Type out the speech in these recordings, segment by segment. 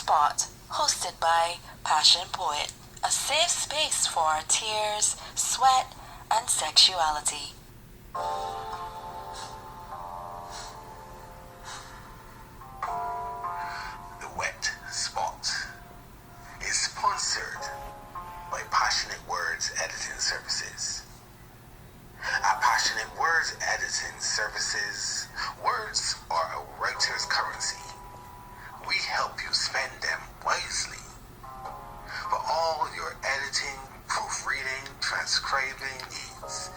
Spot, hosted by Passion Poet, a safe space for our tears, sweat, and sexuality. The Wet Spot is sponsored by Passionate Words Editing Services. At Passionate Words Editing Services, words are a writer's currency. We help you spend them wisely. For all your editing, proofreading, transcribing needs,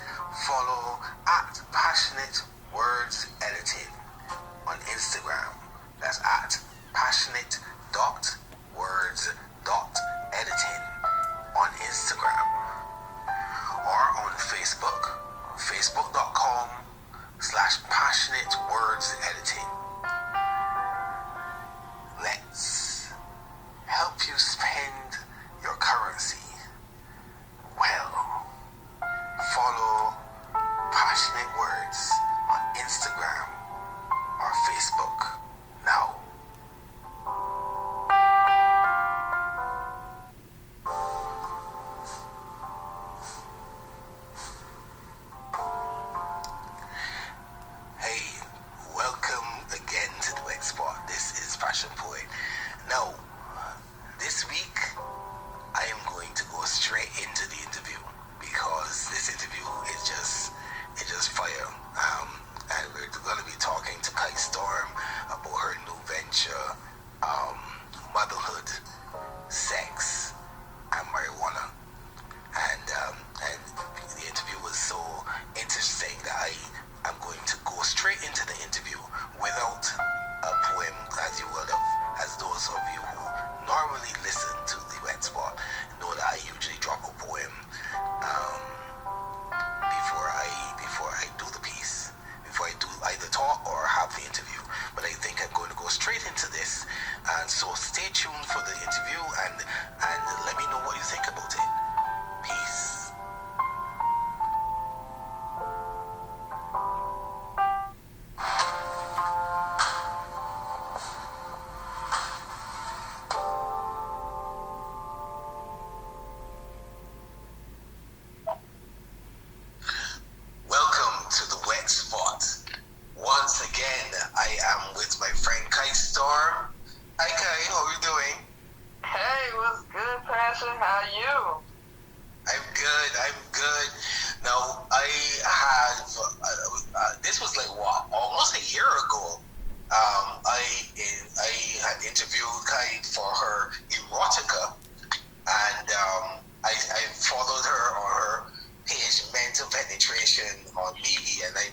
follow at Passionate Words Editing on Instagram. That's at passionate.words.editing on Instagram. Or on Facebook, facebook.com/passionate words editing. Let's help you spend your currency well. Follow Passionate Words on Instagram or Facebook now. Hey, welcome again to the Wet Spot. This is Passion Poet. Now, this week I am going to go straight into the interview because this interview is just fire. And we're going to be talking to Kite Storm about her new venture, motherhood, sex, and marijuana. And the interview was so interesting that I'm going to go straight into the interview without a poem, as those of you who normally listen to the Wet Spot know that I usually drop a poem before I do the piece, before I do either talk or have the interview. But I think I'm going to go straight into this, and so stay tuned for the interview and let me know what you think about it. Peace. Welcome to the Wet Spot. Once again, I am with my friend Kite Storm. Hi Kai, how are you doing? Hey, what's good, Passion? How are you? I'm good. Now, I have, this was like what, almost a year ago. I had interviewed Kai for her erotica, and I followed her on her page Mental Penetration on Media, and I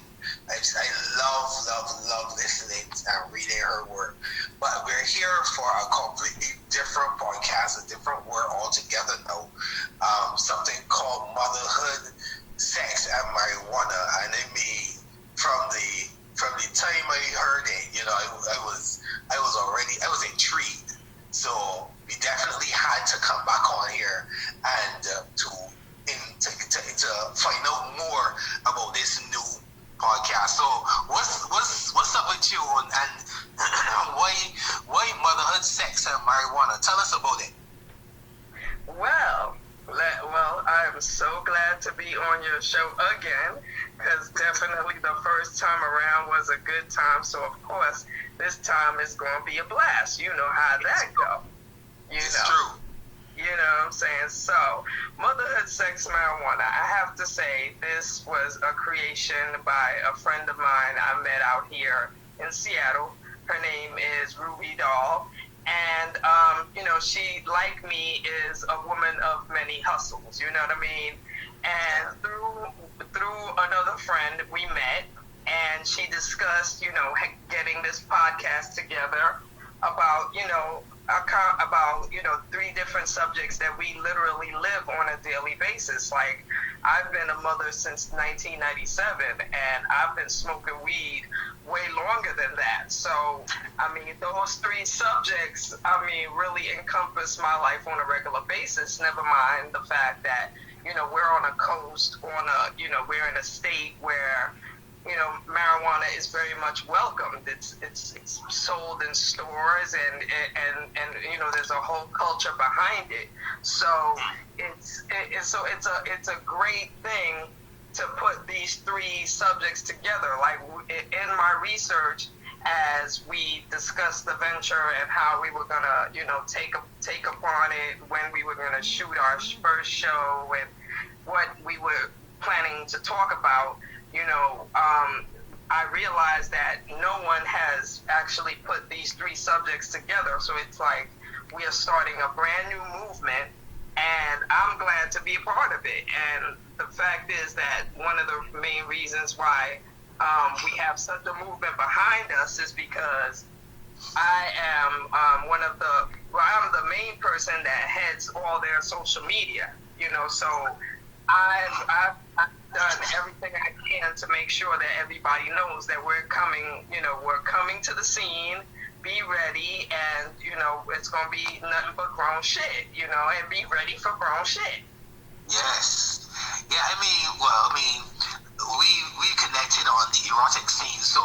love listening and reading her work. But we're here for a completely different podcast, a different word altogether now. Something called motherhood, sex, and marijuana. And I mean, from the time I heard it, I was intrigued. So we definitely had to come back on here and to find out more about this new podcast. So what's up with you and why motherhood, sex, and marijuana? Tell us about it. Well, I'm so glad to be on your show again, because definitely the first time around was a good time. So of course, this time is going to be a blast. You know how that go. It's true. You know what I'm saying? So, motherhood, sex, marijuana. I have to say, this was a creation by a friend of mine I met out here in Seattle. Her name is Ruby Doll. And, she, like me, is a woman of many hustles. You know what I mean? And through another friend, we met. And she discussed, getting this podcast together about, three different subjects that we literally live on a daily basis. Like, I've been a mother since 1997, and I've been smoking weed way longer than that. So, those three subjects, really encompass my life on a regular basis, never mind the fact that, we're on a coast, we're in a state where marijuana is very much welcomed. It's sold in stores, and there's a whole culture behind it. So it's a great thing to put these three subjects together. Like in my research, as we discussed the venture and how we were gonna, take upon it, when we were gonna shoot our first show, and what we were planning to talk about, I realized that no one has actually put these three subjects together. So it's like we are starting a brand new movement, and I'm glad to be a part of it. And the fact is that one of the main reasons why we have such a movement behind us is because I am I'm the main person that heads all their social media, so I've done everything I can to make sure that everybody knows that we're coming to the scene. Be ready, and it's gonna be nothing but grown shit, and be ready for grown shit. Yes. Yeah, we connected on the erotic scene. So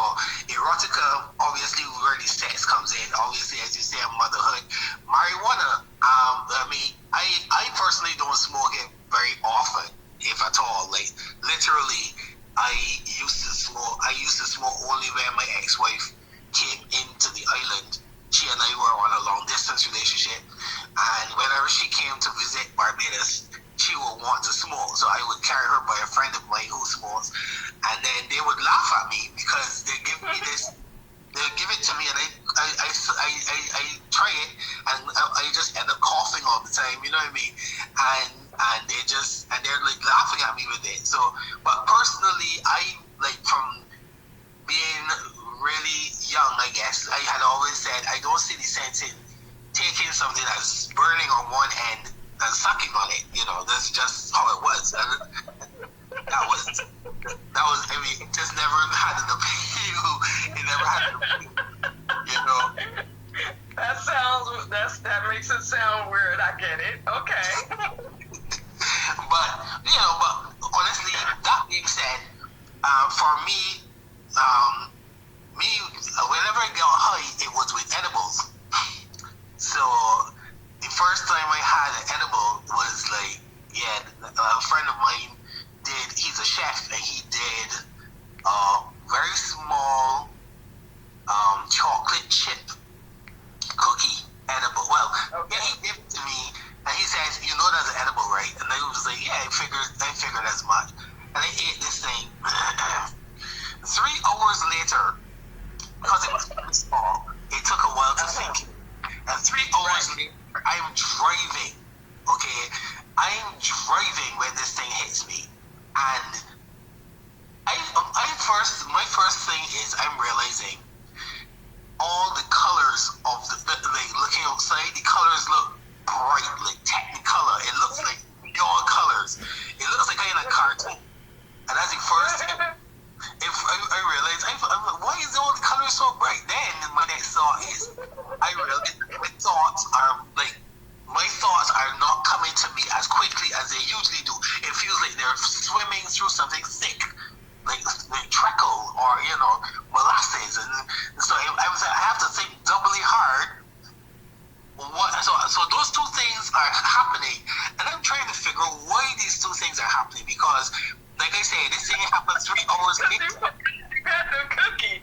erotica, obviously where the sex comes in, obviously as you say, motherhood. Marijuana, I personally don't smoke it very often, if at all. Like literally I used to smoke only when my ex-wife came into the island. She and I were on a long distance relationship, and whenever she came to visit Barbados, she would want to smoke. So I would carry her by a friend of mine who smokes, and then they would laugh at me because they give me this. They'll give it to me, and I try it, and I just end up coughing all the time. You know what I mean? And they're like laughing at me with it. So, but personally, I like from being really young, I guess, I had always said I don't see the sense in taking something that's burning on one end and sucking on it. That's just how it was. And that was it just never had an appeal. It never had an appeal. That makes it sound weird. I get it. Okay. but honestly, that being said, for me, whenever I got high, it was with edibles. So the first time I had an edible was like, a friend of mine he's a chef, and he did a very small chocolate chip cookie edible. Well, okay. He gave it to me, and he says, that's an edible, right? And I was like, yeah, I figured as much. And I ate this thing. 3 hours later, because it was very small, it took a while to sink. And 3 hours later, I'm driving. Okay, I'm driving when this thing hits me, and my first thing is I'm realizing all the colors of like looking outside. The colors look bright, like Technicolor. It looks like neon colors. It looks like I'm in a cartoon. And that's the first thing. If I realized, I'm like, why is all the colors so bright? Then my next thought is, I realized my thoughts are not coming to me as quickly as they usually do. It feels like they're swimming through something thick, like treacle or molasses, and so I have to think doubly hard. So those two things are happening, and I'm trying to figure out why these two things are happening, because, like I say, this thing happened 3 hours later. You got the cookie.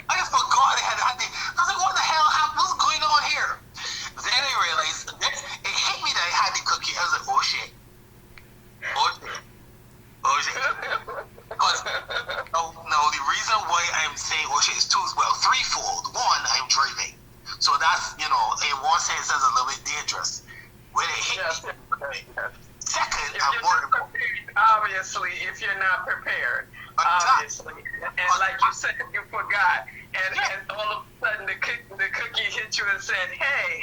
I forgot I had the. I was like, what the hell happened? What's going on here? Then I realized, it hit me that I had the cookie. I was like, oh shit. Because now the reason why I'm saying oh shit is threefold. One, I'm driving. So that's, in one sense, that's a little bit dangerous. When it hit me. Second, I'm more prepared, obviously, if you're not prepared. Obviously. And like you said, you forgot. And all of a sudden the cookie hit you and said, hey,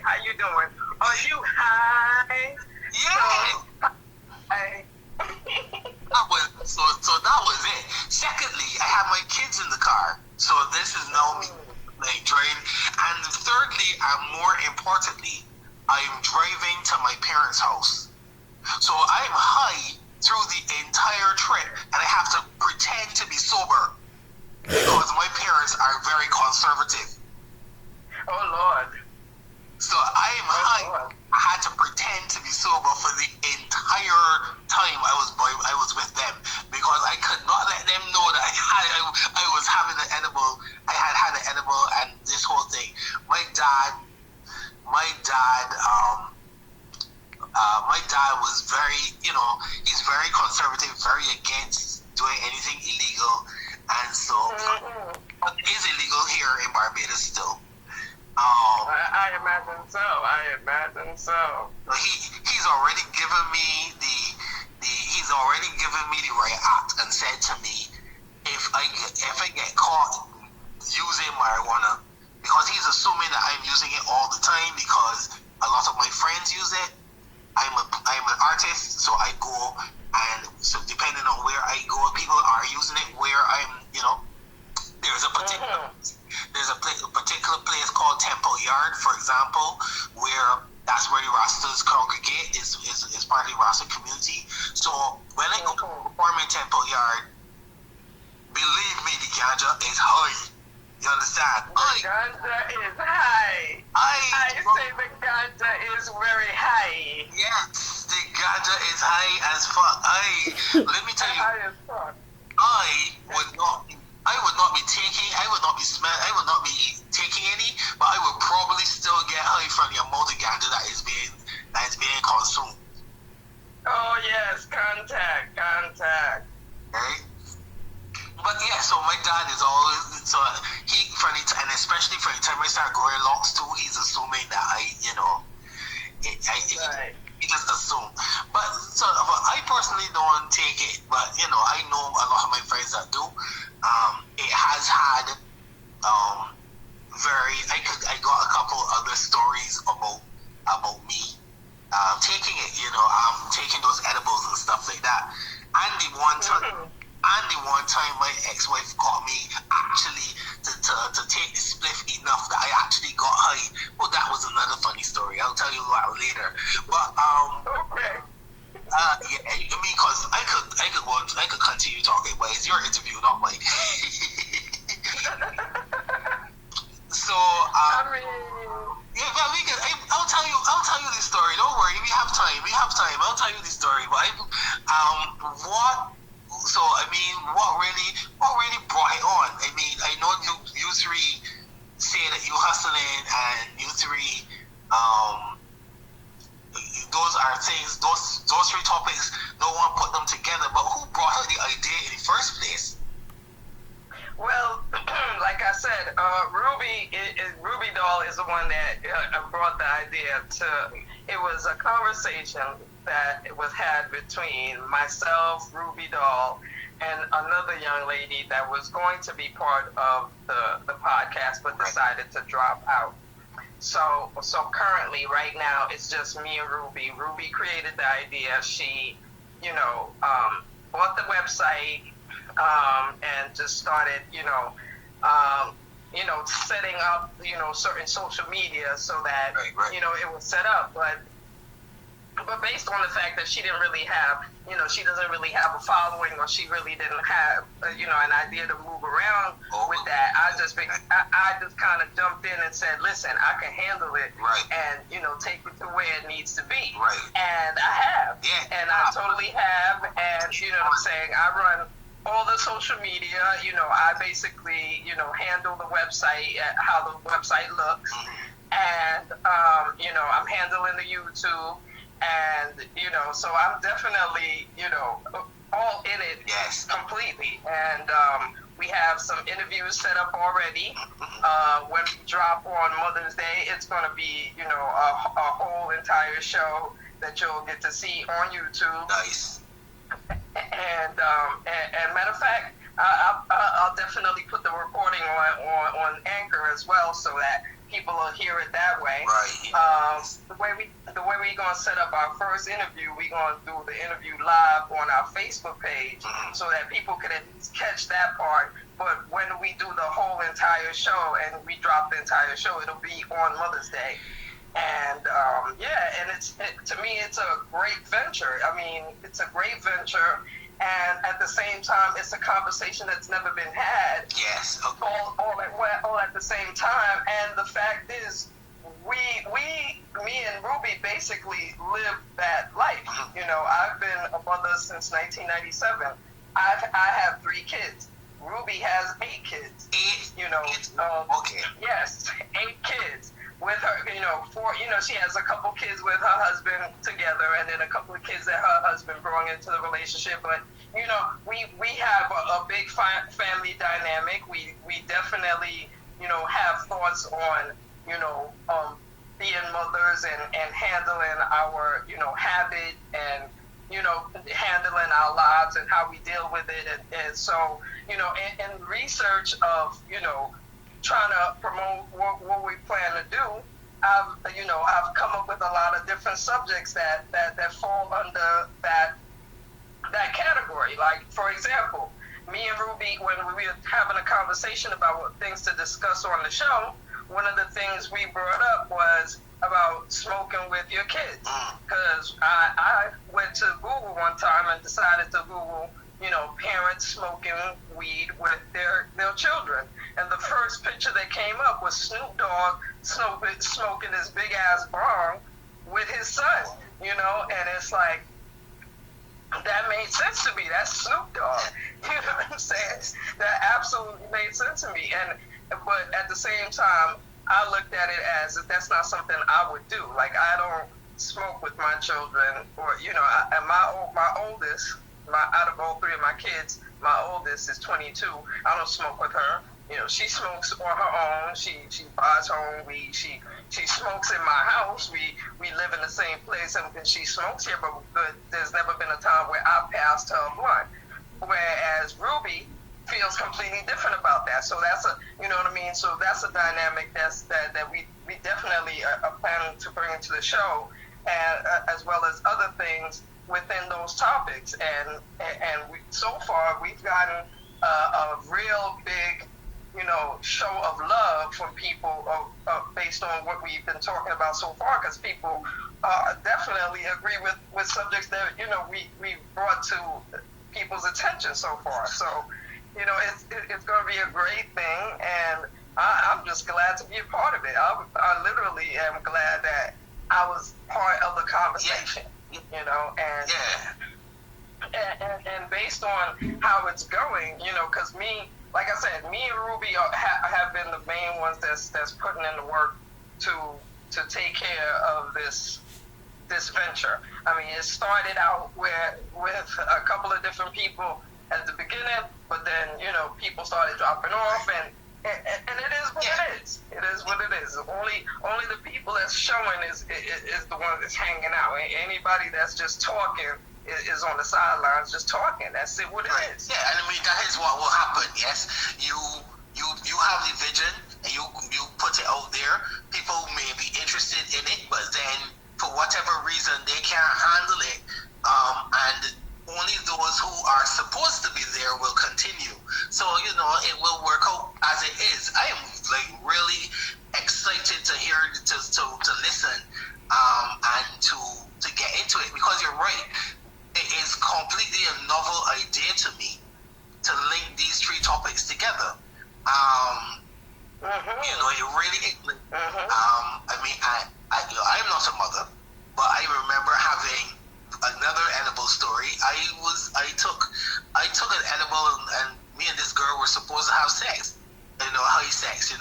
how you doing? Are you high? Yeah. So that was it. Secondly, I have my kids in the car. So this is now me driving. And thirdly, and more importantly, I'm driving to my parents' house. So I'm high through the entire trip, and I have to pretend to be sober because my parents are very conservative. Oh Lord. So I am high. Lord. I had to pretend to be sober for the entire time I was with them because I could not let them know that I was having an edible. I had an edible and this whole thing. My dad, my dad was very, he's very conservative, very against doing anything illegal, and so it is illegal here in Barbados still. I imagine so. He's already given me the right act and said to me, if I get caught using marijuana, because he's assuming that I'm using it all the time because a lot of my friends use it. I'm an artist, so I go, and so depending on where I go, people are using it where I'm, there's a particular place called Temple Yard, for example, where that's where the Rastas congregate, is part of the Rasta community. So when I go to perform in Temple Yard, believe me, the ganja is high. You understand? The ganja is high. I say the ganja is very high. Yes, the ganja is high as fuck. Let me tell you, High as fuck. I would not be taking any, but I would probably still get high from the amount of ganja that is being consumed. Oh yes, contact. Right? But yeah, so my dad is always, and especially for the time I start growing locks too, he's assuming that he just assume. But so I personally don't take it, but I know a lot of my friends that do. It has had I got a couple other stories about me taking it, taking those edibles and stuff like that. And the one time my ex-wife got me actually to take the spliff enough that I actually got high. Well, that was another funny story. I'll tell you that later. But yeah, because I could continue talking, but it's your interview, not mine. So yeah, but I'll tell you this story. Don't worry, we have time. I'll tell you this story. But what really brought it on? I mean, I know you three say that you hustling, and you three, those are things. Those three topics. No one put them together. But who brought out the idea in the first place? Well, like I said, Ruby Doll is the one that brought the idea to. It was a conversation that was had between myself, Ruby Doll, and another young lady that was going to be part of the podcast but decided to drop out. So currently, right now, it's just me and Ruby. Ruby created the idea. She, bought the website and just started, setting up, certain social media so that, it was set up. But based on the fact that she didn't really have, she doesn't really have a following, or she really didn't have, an idea to move around with that, I just kind of jumped in and said, listen, I can handle it, and, take it to where it needs to be. And I have. Yeah. And I totally have. And, what I'm saying, I run all the social media. I basically, handle the website, how the website looks. And, I'm handling the YouTube. And, so I'm definitely, all in it completely. And we have some interviews set up already. When we drop on Mother's Day, it's going to be, a whole entire show that you'll get to see on YouTube. Nice. And matter of fact, I'll definitely put the recording on Anchor as well, so that people will hear it that way. The way we're gonna set up our first interview, we're gonna do the interview live on our Facebook page, so that people can at least catch that part. But when we do the whole entire show and we drop the entire show, it'll be on Mother's Day. And and to me, it's a great venture. I mean, it's a great venture, and at the same time, it's a conversation that's never been had. Yes. Okay. All at the same time. And the fact is, me and Ruby basically live that life. You know, I've been a mother since 1997. I have 3 kids. Ruby has 8 kids. 8. You know. Okay. Yes, 8 kids. With her, 4. She has a couple kids with her husband together, and then a couple of kids that her husband brought into the relationship. But we have a big family dynamic. We definitely have thoughts on being mothers and handling our habit and handling our lives and how we deal with it. And so in research of trying to promote what we plan to do, I've come up with a lot of different subjects that fall under that category. Like, for example, me and Ruby, when we were having a conversation about what things to discuss on the show, one of the things we brought up was about smoking with your kids. Because I went to Google one time and decided to Google parents smoking weed with their children. And the first picture that came up was Snoop Dogg smoking this big ass bong with his son, and it's like, that made sense to me. That's Snoop Dogg. You know what I'm saying? That absolutely made sense to me. But at the same time, I looked at it as if that's not something I would do. Like, I don't smoke with my children, or and my oldest, out of all 3 of my kids, my oldest is 22. I don't smoke with her. She smokes on her own. She buys her own weed. She smokes in my house. We live in the same place, and she smokes here. But there's never been a time where I passed her a blunt. Whereas Ruby feels completely different about that. So that's what I mean. So that's a dynamic that we definitely are planning to bring into the show, and as well as other things within those topics. And so far we've gotten a real big show of love from people based on what we've been talking about so far, because people definitely agree with subjects that we brought to people's attention so far. So it's going to be a great thing, and I'm just glad to be a part of it. I literally am glad that I was part of the conversation. And based on how it's going, because like I said, me and Ruby have been the main ones that's putting in the work to take care of this venture. I mean, it started out with a couple of different people at the beginning, but then people started dropping off, and it is what it is. It is what it is. Only the people that's showing is the one that's hanging out. Anybody that's just talking is on the sidelines just talking. That's it. What it is. Yeah, and I mean, that is what will happen. Yes, you have the vision and you put it out there. People may be interested in it, but then for whatever reason they can't handle it, and only those who are supposed to be there will continue. So it will work out as it is. I am really excited to hear to listen, and to get into it, because you're right. It is completely a novel idea to me to link these 3 topics together. It really is. I mean, I'm not a mother, but I remember having another edible story. I took an edible, and me and this girl were supposed to have sex. High sex,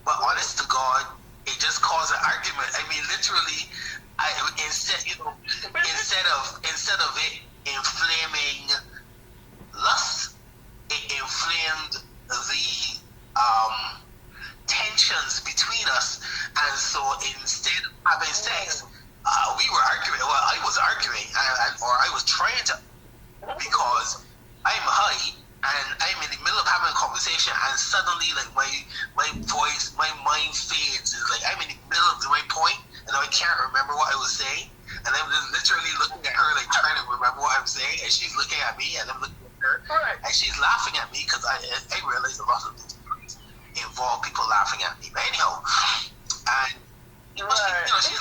But honest to God, it just caused an argument. I mean, literally, instead of it inflaming lust, it inflamed the tensions between us. And so instead of having sex, we were arguing. Well, I was arguing, or I was trying to, because I'm high and I'm in the middle of having a conversation, and suddenly my voice, my mind fades. It's like I'm in the middle of my point, and I can't remember what I was saying, and I'm just literally looking at her, trying to remember what I'm saying, and she's looking at me, and I'm looking at her, and she's laughing at me, because I realize a lot of these involve people laughing at me. But anyhow, and she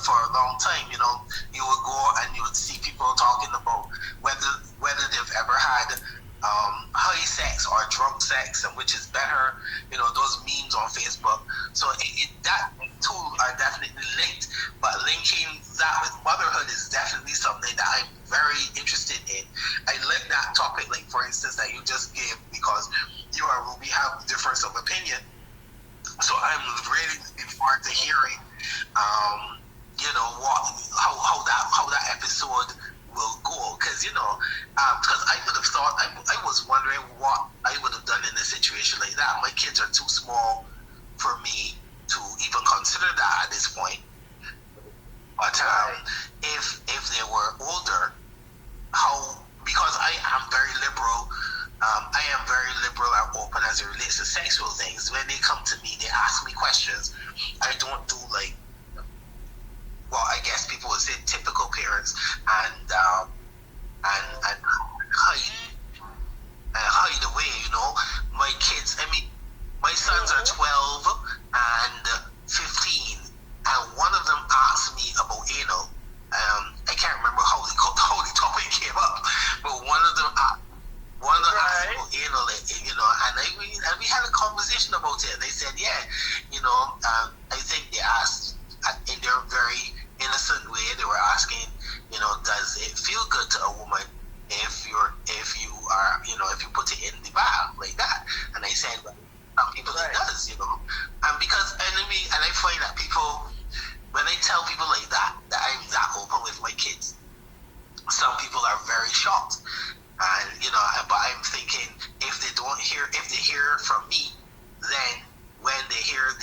for a long time, you would go and you would see people talking about whether they've ever had high sex or drunk sex and which is better, those memes on Facebook. So that two are definitely linked, but linking that with motherhood is definitely something that I'm very interested in. I like that topic, like for instance, that you just gave, because you and Ruby have difference of opinion. So I'm really looking forward to hearing, how that episode will go, because because I would have thought, I was wondering what I would have done in a situation like that. My kids are too small for me to even consider that at this point. But if they were older, because I am very liberal. I am very liberal and open as it relates to sexual things. When they come to me, they ask me questions. I don't do I guess people would say typical parents and hide away. My kids. I mean, my sons are 12 and 15, and one of them asked me about anal. I can't remember how the topic came up, but one of them asked about anal, and we had a conversation about it. They said, I think they asked in their very innocent way. They were asking, does it feel good to a woman if you put it in the bath like that? And I said, well, some people it does, and because and I find that people, when I tell people like that I'm that open with my kids, some people are very shocked. And but I'm thinking, if they hear from me, then when they hear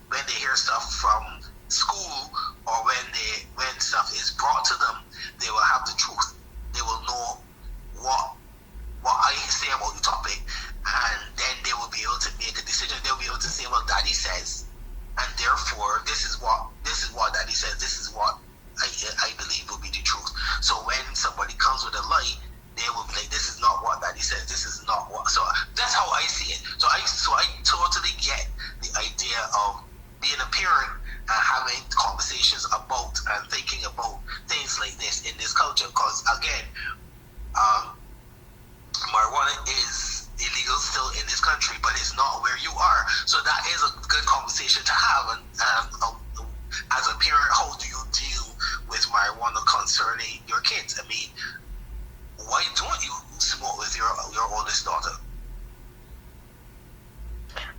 when they hear stuff from school, or when stuff is brought to them, they will have the truth. They will know what I say about the topic, and then they will be able to make a decision. They'll be able to say, well, Daddy says, and therefore this is what Daddy says. This is what I believe will be the truth. So when somebody comes with a lie, they will be like, this is not what Daddy says. This is not what. So that's how I see it. So I totally get the idea of being a parent and having conversations about and thinking about things like this in this culture. Because again, marijuana is illegal still in this country, but it's not where you are. So that is a good conversation to have. And as a parent, how do you deal with marijuana concerning your kids? I mean, why don't you smoke with your oldest daughter?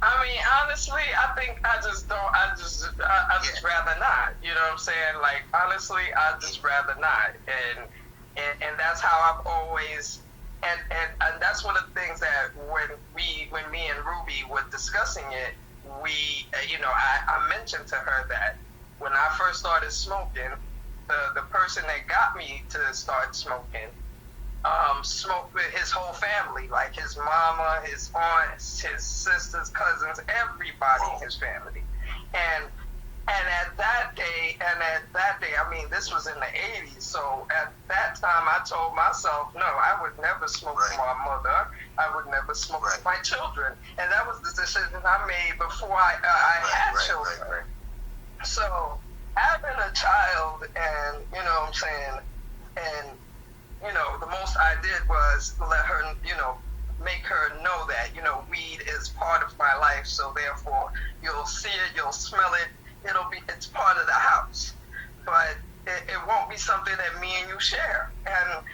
I mean, honestly, I think I just rather not. You know what I'm saying? Like, honestly, I just rather not. And that's how I've always, and that's one of the things that when me and Ruby were discussing it, I mentioned to her that when I first started smoking, the person that got me to start smoking, smoked with his whole family, like his mama, his aunts, his sisters, cousins, everybody in his family. And at that day, I mean, this was in the 80s, so at that time I told myself, no, I would never smoke with my mother. I would never smoke with my children. And that was the decision I made before I had children. So having a child, and, you know what I'm saying, and, the most I did was let her, make her know that, weed is part of my life. So therefore, you'll see it, you'll smell it. It's part of the house, but it won't be something that me and you share. And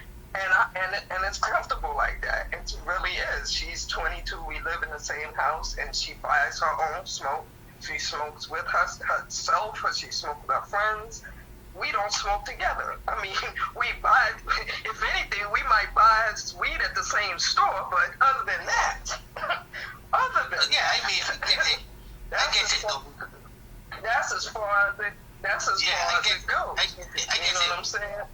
it's comfortable like that. It really is. She's 22. We live in the same house, and she buys her own smoke. She smokes with herself, or she smokes with her friends. We don't smoke together. I mean, we buy, if anything, we might buy weed at the same store, but other than that, that's as far as it goes. You know what I'm saying?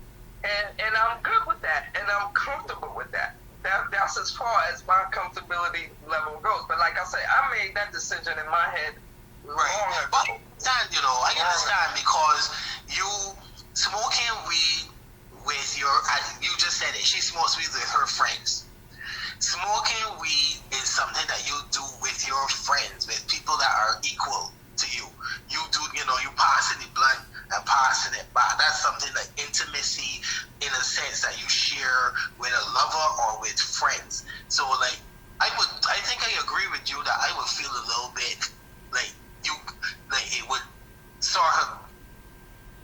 And I'm good with that, and I'm comfortable with that. That's as far as my comfortability level goes. But like I say, I made that decision in my head long ago. But I understand, because you smoking weed with you just said it, she smokes weed with her friends. Smoking weed is something that you do with your friends, with people that are equal to you. You do, you passing the blunt and but that's something like intimacy in a sense that you share with a lover or with friends. So like I think I agree with you that I would feel a little bit like it would sort of,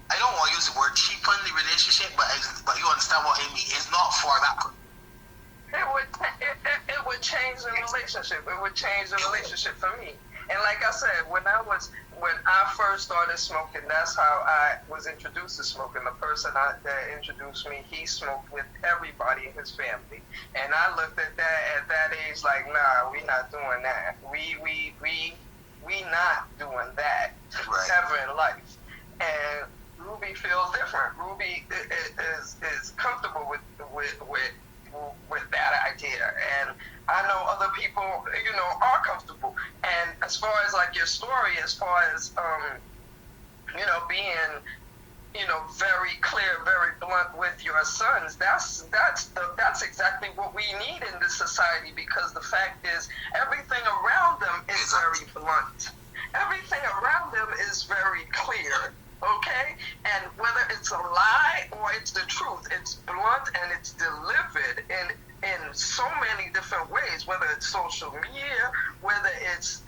I don't want to use the word cheapen the relationship, but you understand what I mean. It's not for that. It would change the relationship. It would change the relationship for me. And like I said, when I first started smoking, that's how I was introduced to smoking. The person that introduced me, he smoked with everybody in his family, and I looked at that age like, nah, we not doing that. We not doing that ever in life. And Ruby feels different. Ruby is comfortable with that idea, and I know other people, are comfortable. And as far as like your story, as far as being very clear, very blunt with your sons, that's exactly what we need in this society, because the fact is everything around them is very blunt. Everything around them is very clear. Okay? And whether it's a lie or it's the truth, it's blunt and it's delivered in so many different ways, whether it's social media, whether it's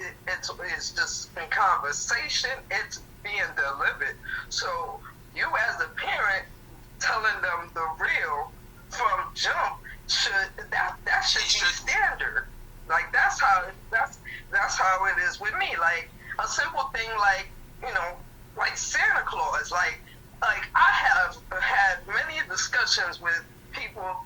just in conversation, it's being delivered. So you as a parent telling them the real from jump that should be standard. Like that's how it is with me. Like a simple thing like, like Santa Claus, like I have had many discussions with people,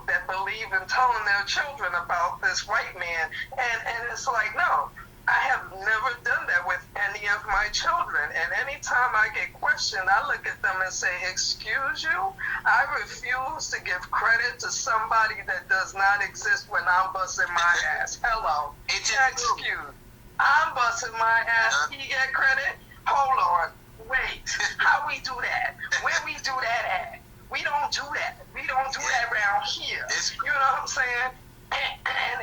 that believe in telling their children about this white man, and it's like, no, I have never done that with any of my children. And anytime I get questioned, I look at them and say, excuse you, I refuse to give credit to somebody that does not exist when I'm busting my ass. Hello, excuse. I'm busting my ass. He get credit? Hold on. Wait. How we do that? Where we do that at? We don't do that. We don't do that around here. You know what I'm saying? And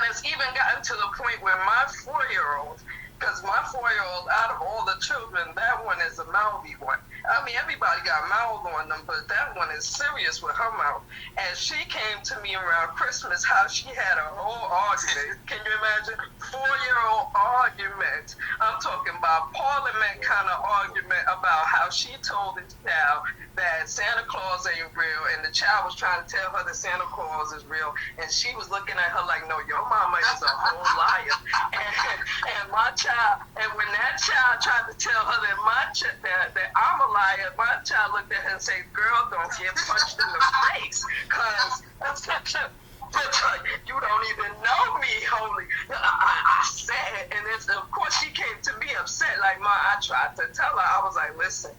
it's even gotten to the point where my 4-year-old, because my 4-year-old, out of all the children, that one is a mouthy one. I mean, everybody got mouth on them, but that one is serious with her mouth. And she came to me around Christmas, how she had a whole argument. Can you imagine? 4-year-old argument. I'm talking about parliament kind of argument about how she told the child that Santa Claus ain't real, and the child was trying to tell her that Santa Claus is real, and she was looking at her like, no, your mama is a whole liar. And my child, and when that child tried to tell her that I'm a liar, my child looked at her and said, girl, don't get punched in the face, because you don't even know me, holy. I said, and of course she came to me upset, like, Ma, I tried to tell her, I was like, listen,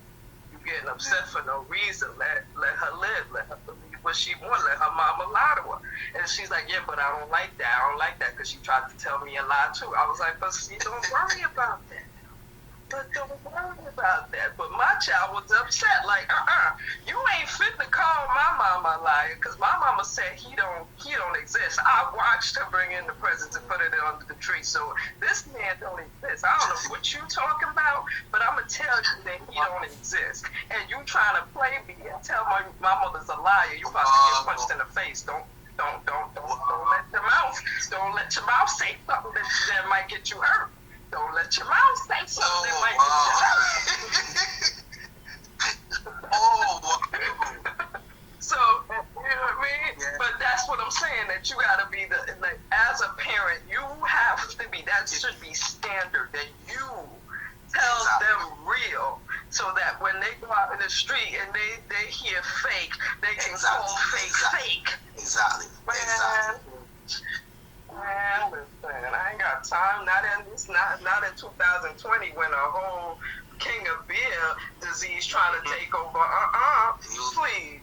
getting upset for no reason. Let her live. Let her believe what she wants. Let her mama lie to her. And she's like, yeah, but I don't like that. I don't like that, because she tried to tell me a lie too. I was like, but see, don't worry about that. But don't worry about that. But my child was upset, like, you ain't fit to call my mama a liar, because my mama said he don't exist. I watched her bring in the presents and put it under the tree. So this man don't exist. I don't know what you talking about, but I'm gonna tell you that he don't exist. And you trying to play me and tell my mother's a liar. You about to get punched in the face. Don't let your mouth say something that might get you hurt. Don't let your mouth say something that might get you hurt. So, you know what I mean? Yeah. But that's what I'm saying, that you gotta be as a parent, you have to be, that should be standard, that you tell them real, so that when they go out in the street and they hear fake, they can call fake. Exactly. Man, listen, I ain't got time. Not in 2020 when a whole king of beer disease trying to take over. Please.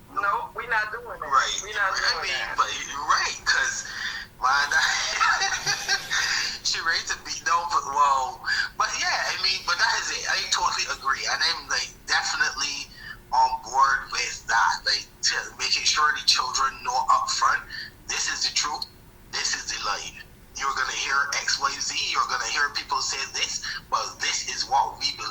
No, we're not doing that. Right. We're not doing that. But you're right, because she ready to be known for but yeah, but that is it. I totally agree, and I'm definitely on board with that. Making sure the children know up front, this is the truth. This is the lie. You're going to hear X, Y, Z. You're going to hear people say this, but this is what we believe.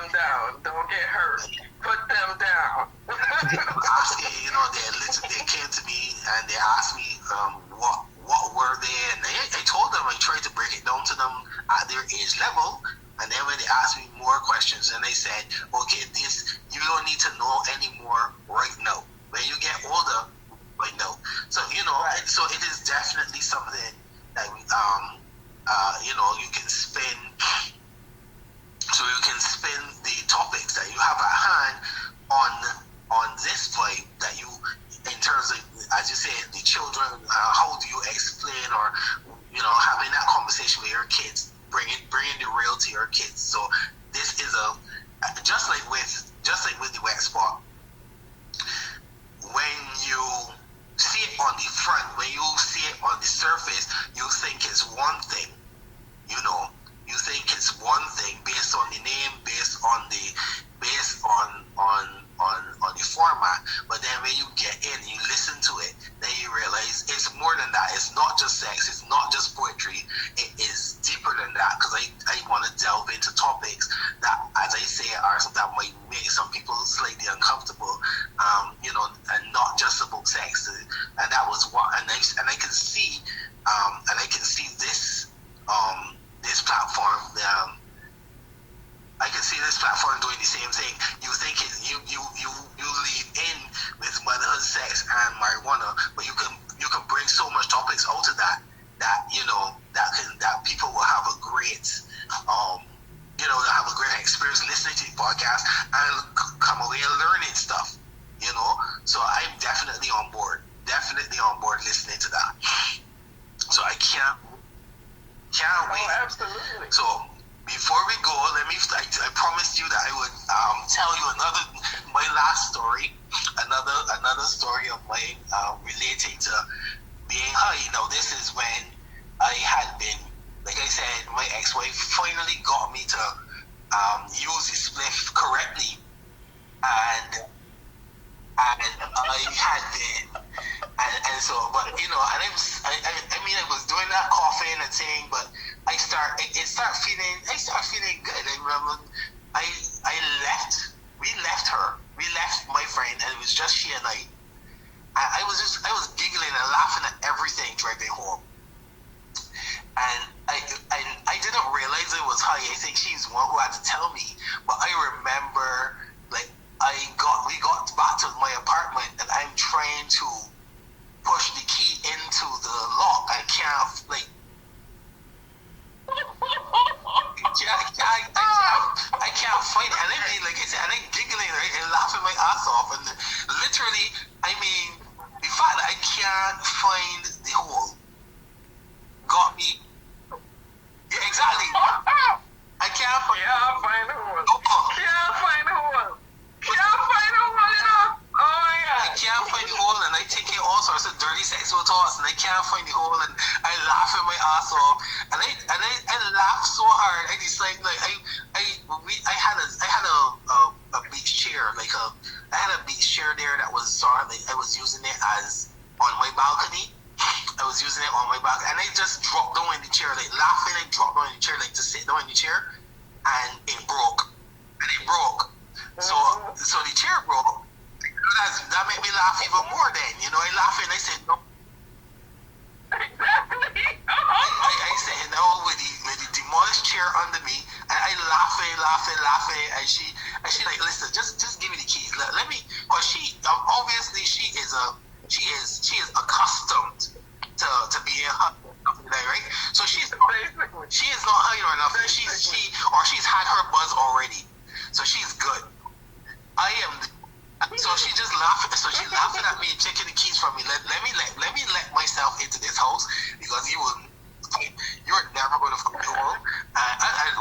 them down. Don't get hurt. Put them down. Asking, they came to me and they asked me what were they, and I told them, I tried to break it down to them at their age level. And then when they asked me more questions, and they said, okay, this, you don't need to know anymore right now. When you get older, right now. So, right. So it is definitely something that, you can spin, so you can spin the topics that you have at hand on this play that you, in terms of, as you said, the children, how do you explain, or, having that conversation with your kids, bringing the real to your kids. So this is just like with the wet spot. When you see it on the front, when you see it on the surface, you think it's one thing. You think it's one thing based on the name, based on the format. But then when you get in, you listen to it, then you realize it's more than that. It's not just sex. It's not just poetry. It is deeper than that, because I want to delve into topics that, as I say, are something that might make some people slightly uncomfortable, and not just about sex. And that was what, and I can see, this platform. I can see this platform doing the same thing. You think you lead in with motherhood, sex, and marijuana, but you can bring so much topics out of that people will have a great have a great experience listening to the podcast and come away and learning stuff. So I'm definitely on board listening to that. So I can't wait. Absolutely. So before we go, I promised you that I would tell you my last story, another story of mine relating to being high. Now, this is when I had been, like I said, my ex-wife finally got me to use the spliff correctly, and I had been, and so, but I was doing that coughing and thing, but I started feeling good. I remember we left my friend, and it was just she and I was giggling and laughing at everything driving home, and I didn't realize it was high. I think she's the one who had to tell me, but I remember, like, we got back to my apartment, and I'm trying to push the key into the lock. I can't, like, I can't find it. And I mean, like I said, and I'm giggling, right, and laughing my ass off, and literally, I mean, the fact that I can't find the hole got me. Yeah, exactly. I can't find the hole. Can't find the hole, and I take in all sorts of dirty sexual thoughts, and I can't find the hole, and I laugh at my ass off, and I laugh so hard. I just I had a beach chair, I had a beach chair there that was sort of like, I was using it as on my balcony. I was using it on my balcony, and I just dropped down in the chair, like laughing. I dropped down in the chair, like to sit down in the chair, and it broke, So the chair broke. That made me laugh even more then. I laughed and I said, no. Exactly. I said, no, with the demolished chair under me, and I laughing, and she like, listen, just give me the keys. Let me, because she, obviously she is accustomed to being hung, right? So she's not high or nothing. She's had her buzz already, so she's good. I am. So she just laughing. So she's laughing at me and taking the keys from me. Let me let myself into this house, because you're never going to find the hole.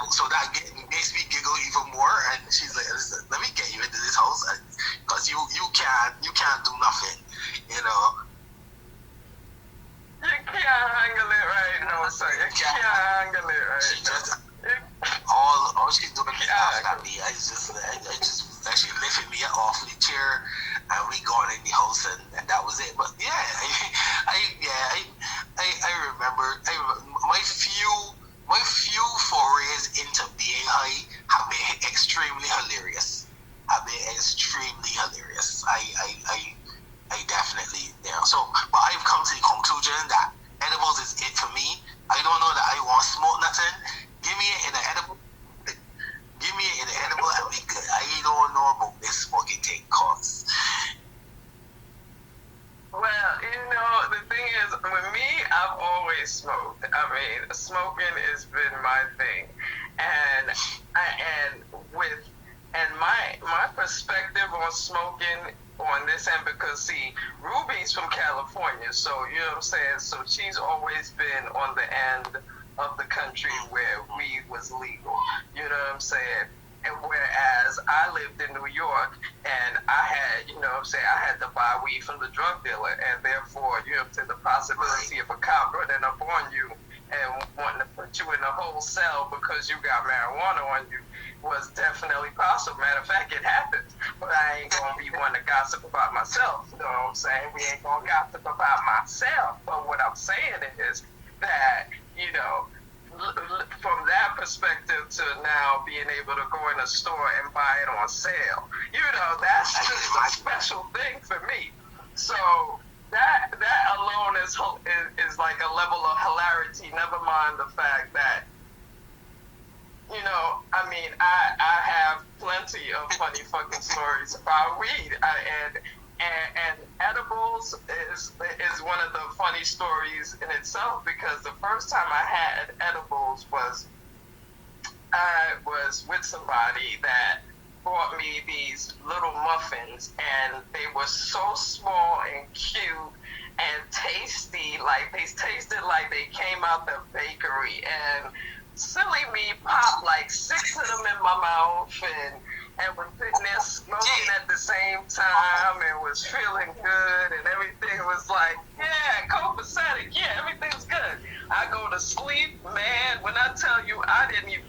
So that makes me giggle even more. And she's like, listen, let me get you into this house, because you can't do nothing. You can't handle it right now, sir. You can't handle it right now. All she's doing is laughing at me. I just she lifted me off the chair, and we got in the house, and that was it. But yeah, I remember my few forays into being high have been extremely hilarious. Have been extremely hilarious. I definitely, so, but I've come to the conclusion that edibles is it for me. I don't know that I want to smoke nothing. Give me it in an edible. Give me it in an edible and be good. I don't know about this smoking thing, cause. Well, the thing is, with me, I've always smoked. I mean, smoking has been my thing, and my perspective on smoking on this end, because see, Ruby's from California, so you know what I'm saying. So she's always been on the end of the country where weed was legal. You know what I'm saying? And whereas I lived in New York and I had, I had to buy weed from the drug dealer, and therefore, the possibility of a cop running up on you and wanting to put you in a whole cell because you got marijuana on you was definitely possible. Matter of fact, it happened. But I ain't going to be one to gossip about myself. You know what I'm saying? We ain't going to gossip about myself. But what I'm saying is that, from that perspective to now being able to go in a store and buy it on sale, that's just a special thing for me. So that alone is like a level of hilarity. Never mind the fact that, I have plenty of funny fucking stories about weed, and edibles is one of the funny stories in itself, because the first time I had edibles I was with somebody that brought me these little muffins, and they were so small and cute and tasty, like they tasted like they came out the bakery, and silly me popped like 6 of them in my mouth, and was sitting there smoking at the same time and was feeling good, and everything was like, yeah, copacetic, yeah, everything's good. I go to sleep, man, when I tell you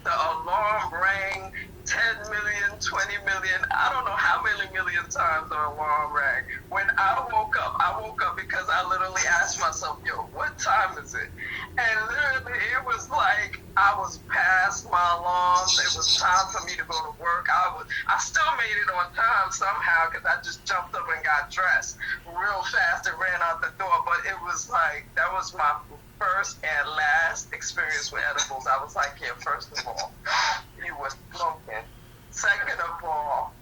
the alarm rang 10 million, 20 million, I don't know how many million times the alarm rang. When I woke up because I literally asked myself, yo, what time is it? And literally it was like I was past my alarm. It was time for me to go to work. I still made it on time somehow, because I just jumped up and got dressed real fast and ran out the door. But it was like, that was my first and last experience with edibles. I was like, yeah, first of all, you were smoking. Second of all,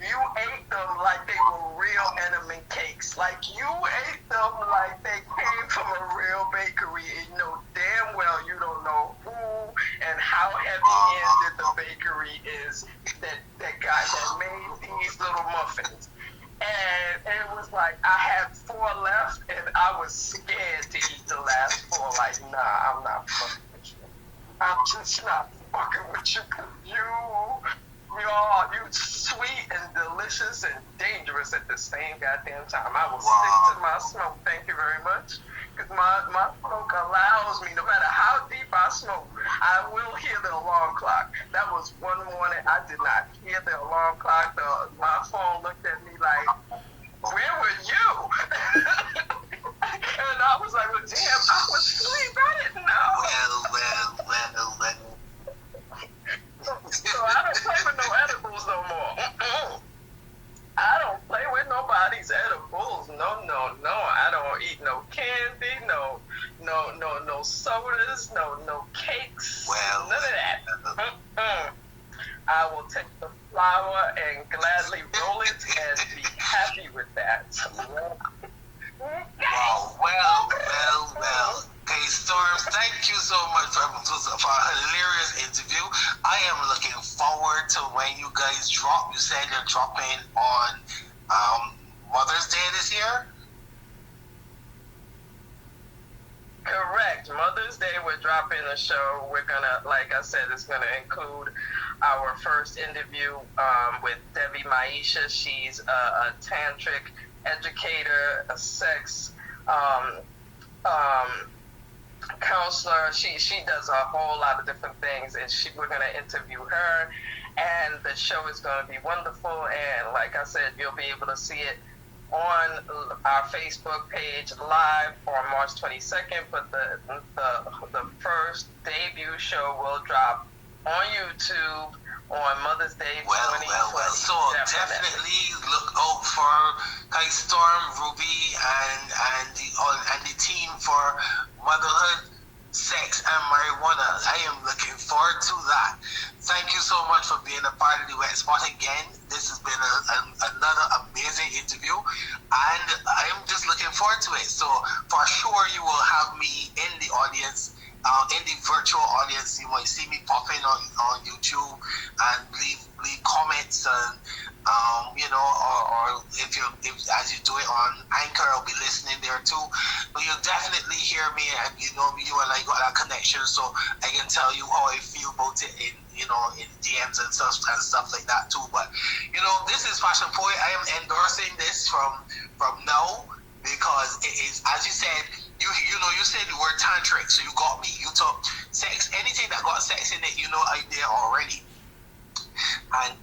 you ate them like they were real enema cakes. Like, you ate them like they came from a real bakery, and you know damn well you don't know who and how heavy-handed the bakery is that guy that made these little muffins. And it was like, I had 4 left, and I was scared to eat the last 4. Like, nah, I'm not fucking with you. I'm just not fucking with you, because you sweet and delicious and dangerous at the same goddamn time. I will stick to my smoke, thank you very much, because my smoke allows me, no matter how deep I smoke, I will hear the alarm clock. That was one morning, I did not hear the alarm clock. My phone looked at me like, where were you? And I was like, well, damn, I was asleep, I didn't know. Well. So I don't play with no edibles no more. I don't play with nobody's edibles. No. I don't eat no candy, no sodas, no cakes, none of that. I will take the flour and gladly roll it and be happy with that. Well. Okay, Storm, thank you so much for a hilarious interview. I am looking forward to when you guys drop. You said you're dropping on Mother's Day this year? Correct. Mother's Day, we're dropping a show. We're gonna, like I said, it's gonna include our first interview with Debbie Maisha. She's a tantric educator, a sex counselor. She does a whole lot of different things, and we're gonna interview her. And the show is gonna be wonderful. And like I said, you'll be able to see it on our Facebook page live on March 22nd, but the first debut show will drop on YouTube on Mother's Day 2020. So definitely look out for Kai Storm, Ruby, and the team for Motherhood, Sex, and Marijuana. I am looking forward to that. Thank you so much for being a part of the Wet Spot again. This has been another amazing interview, and I am just looking forward to it. So for sure, you will have me in the audience. In the virtual audience, you might see me popping on YouTube and leave comments and or if as you do it on Anchor, I'll be listening there too. But you'll definitely hear me, and you and I got that connection, so I can tell you how I feel about it in DMs and stuff like that too. But this is Fashion Poet. I am endorsing this from now because it is, as you said. You said the word tantric, so you got me. You took sex, anything that got sex in it, I'm there already. And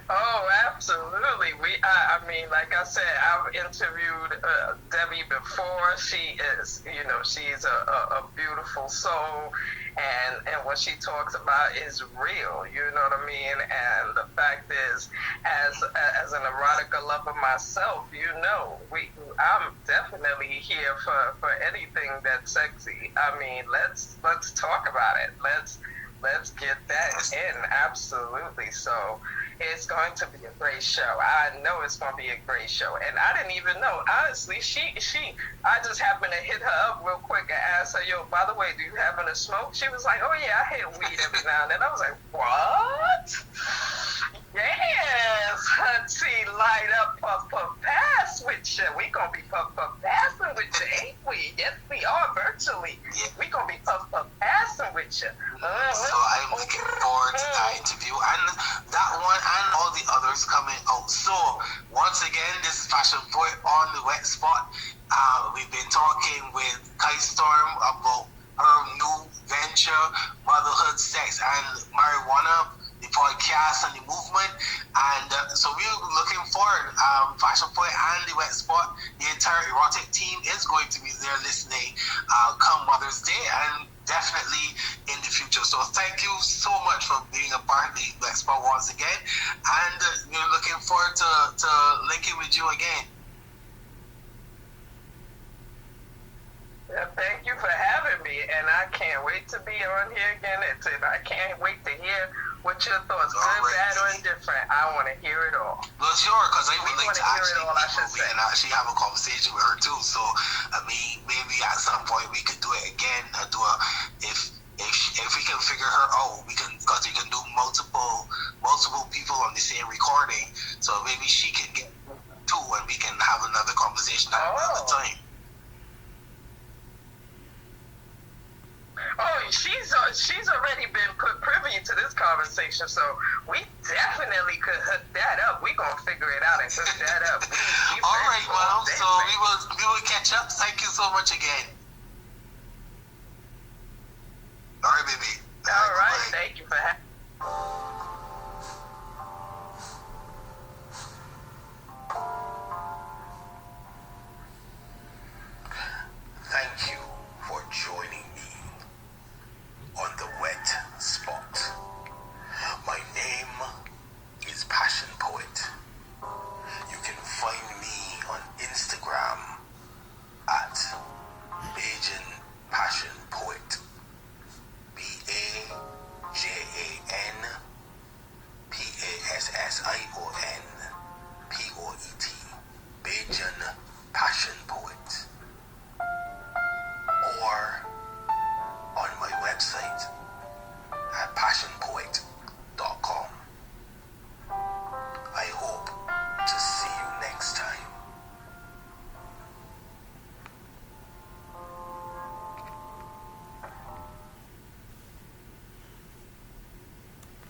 oh, absolutely. I mean, like I said, I've interviewed Debbie before. She is, she's a beautiful soul, and what she talks about is real. You know what I mean? And the fact is, as an erotica lover myself, I'm definitely here for anything that's sexy. I mean, let's talk about it. Let's get that in. Absolutely. So it's going to be a great show. I know it's going to be a great show. And I didn't even know. Honestly, I just happened to hit her up real quick and ask her, yo, by the way, do you happen to smoke? She was like, oh, yeah, I hit weed every now and then. I was like, what? Yes, Hunty, light up, puff, puff, pass with you. We gonna be puff, puff, passing with you, ain't we? Yes, we are virtually. We gonna be puff, puff, passing with you. So I'm looking forward to that interview and that one and all the others coming out. So once again, this is Fashion Poet on the Wet Spot. We've been talking with Kai Storm about her new venture, Motherhood, Sex, and Marijuana, the podcast and the movement, and so we're looking forward. Fashion Point and the Wet Spot, the entire erotic team is going to be there listening come Mother's Day and definitely in the future. So thank you so much for being a part of the Wet Spot once again, and we're looking forward to linking with you again. Thank you for having me, and I can't wait to be on here again. I can't wait to hear what your thoughts, good, bad, or indifferent. I want to hear it all. Well, sure, because I would like to actually have a conversation with her too. So, I mean, maybe at some point we could do it again. If we can figure her out, because we can do multiple people on the same recording. So maybe she can get two, and we can have another conversation at another time. Oh, she's already been put privy to this conversation, so we definitely could hook that up. We gonna figure it out and hook that up. All right, Mom. So we will catch up. Thank you so much again. All right, baby. All right. Thank you for having me.